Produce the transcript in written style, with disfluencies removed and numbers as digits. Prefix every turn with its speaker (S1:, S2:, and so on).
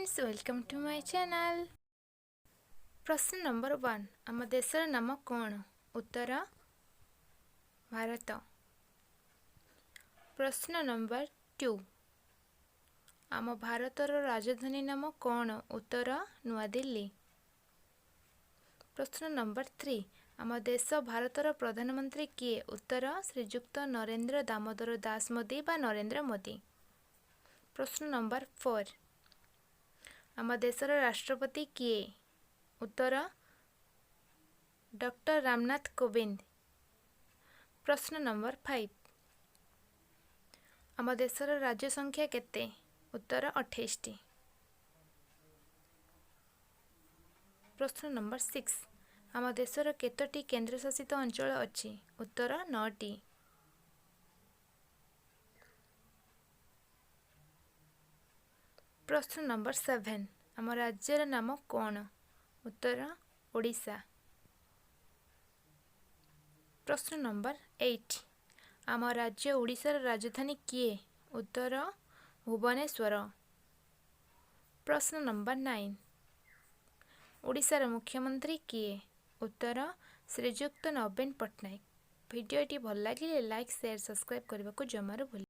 S1: Friends, welcome to my channel. प्रश्न number 1, आम देशर नाम कौन? उत्तर भारत। प्रश्न नंबर 2, आम भारतर राजधानी नाम कौन? उत्तर नुआ दिल्ली। प्रश्न नंबर 3, आम देश भारतर प्रधानमंत्री किए? उत्तर श्रीजुक्त नरेंद्र दामोदर दास मोदी बा नरेंद्र मोदी। प्रश्न नंबर 4, आम देशर राष्ट्रपति किए? उत्तर डॉक्टर रामनाथ कोविंद। प्रश्न नंबर 5, आम देशर राज्य संख्या केते? उत्तर 28टी। प्रश्न नंबर 6, आम देशर केतोटी केंद्रशासित अंचल अछि? उत्तर 9टी। प्रश्न नंबर 7, आम राज्यर नाम कौन? उत्तर ओडिशा। प्रश्न नंबर 8, आम राज्य ओडिशार राजधानी किए? उत्तर भुवनेश्वर। प्रश्न नंबर 9, ओडिशार मुख्यमंत्री किए? उत्तर श्रीजुक्त नवीन पट्टनायक। भिडियोटी भल लगे लाइक शेयर सब्सक्राइब करने को जमार भूल।